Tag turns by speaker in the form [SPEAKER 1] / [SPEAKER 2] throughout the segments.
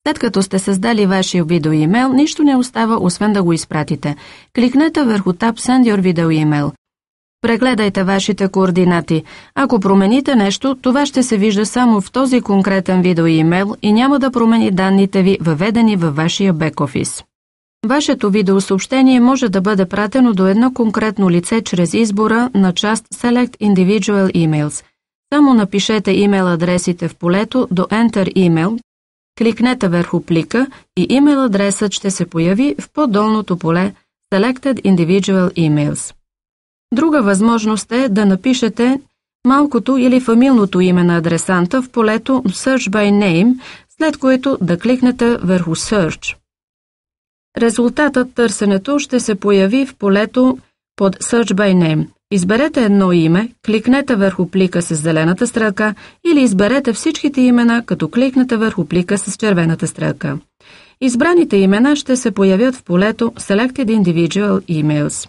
[SPEAKER 1] След като сте създали вашия видеоимейл, нищо не остава, освен да го изпратите. Кликнете върху таб Send your video email. Прегледайте вашите координати. Ако промените нещо, това ще се вижда само в този конкретен видеоимейл и няма да промени данните ви, въведени във вашия бек-офис. Вашето видеосъобщение може да бъде пратено до едно конкретно лице чрез избора на част Select Individual Emails. Само напишете имейл адресите в полето до Enter Email, кликнете върху плика и имейл адресът ще се появи в по-долното поле Selected Individual Emails. Друга възможност е да напишете малкото или фамилното име на адресанта в полето Search by Name, след което да кликнете върху Search. Резултатът търсенето ще се появи в полето под Search by Name. Изберете едно име, кликнете върху плика с зелената стрелка или изберете всичките имена, като кликнете върху плика с червената стрелка. Избраните имена ще се появят в полето Selected Individual Emails.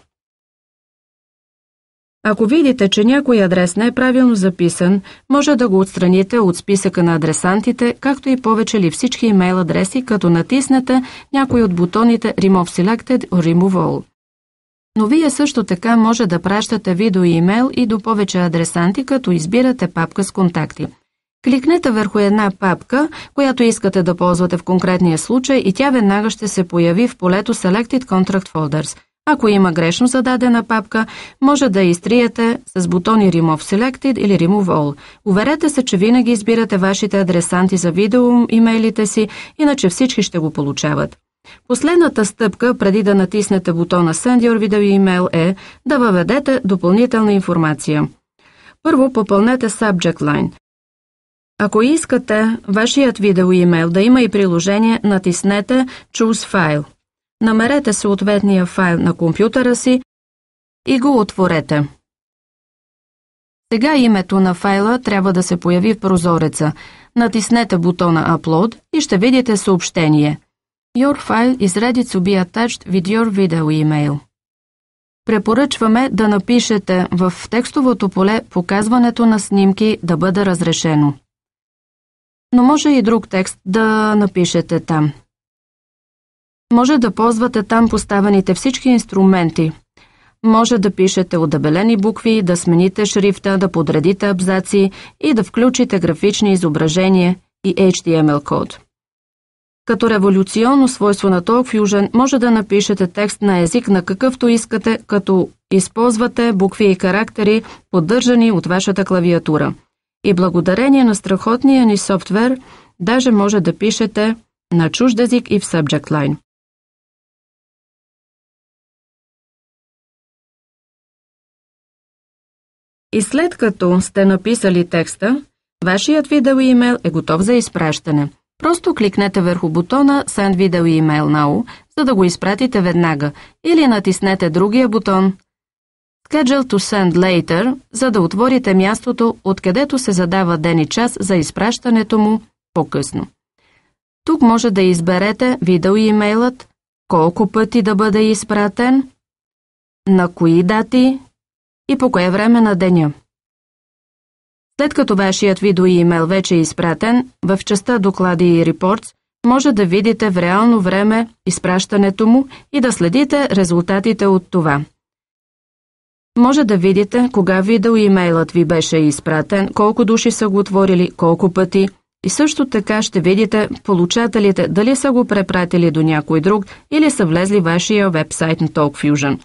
[SPEAKER 1] Ако видите, че някой адрес не е правилно записан, може да го отстраните от списъка на адресантите, както и повече или всички имейл адреси, като натиснете някой от бутоните Remove Selected or Remove All. Но вие също така може да пращате видеоимейл и до повече адресанти, като избирате папка с контакти. Кликнете върху една папка, която искате да ползвате в конкретния случай и тя веднага ще се появи в полето Selected Contract Folders. Ако има грешно зададена папка, може да я изтриете с бутони Remove Selected или Remove All. Уверете се, че винаги избирате вашите адресанти за видеоимейлите си, иначе всички ще го получават. Последната стъпка, преди да натиснете бутона Send your video email, е да въведете допълнителна информация. Първо попълнете Subject Line. Ако искате вашият видеоимейл да има и приложение, натиснете Choose File. Намерете съответния файл на компютъра си и го отворете. Сега името на файла трябва да се появи в прозореца. Натиснете бутона Upload и ще видите съобщение. Your file is ready to be attached with your video email. Препоръчваме да напишете в текстовото поле показването на снимки да бъде разрешено. Но може и друг текст да напишете там. Може да ползвате там поставените всички инструменти. Може да пишете отдебелени букви, да смените шрифта, да подредите абзаци и да включите графични изображения и HTML код. Като революционно свойство на TalkFusion може да напишете текст на език на какъвто искате, като използвате букви и характери, поддържани от вашата клавиатура. И благодарение на страхотния ни софтуер, даже може да пишете на чужд език и в Subject Line. И след като сте написали текста, вашият видеоимейл е готов за изпращане. Просто кликнете върху бутона Send Video Email Now, за да го изпратите веднага, или натиснете другия бутон Schedule to Send Later, за да отворите мястото, откъдето се задава ден и час за изпращането му по-късно. Тук може да изберете видеоимейлът, колко пъти да бъде изпратен, на кои дати и по кое време на деня. След като вашият видеоимейл вече е изпратен, в частта Доклади и Reports може да видите в реално време изпращането му и да следите резултатите от това. Може да видите кога видеоимейлът ви беше изпратен, колко души са го отворили, колко пъти и също така ще видите получателите дали са го препратили до някой друг или са влезли в вашия вебсайт на TalkFusion.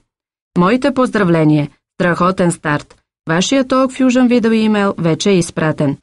[SPEAKER 1] Моите поздравления! Страхотен старт! Вашият TalkFusion видеоимейл вече е изпратен.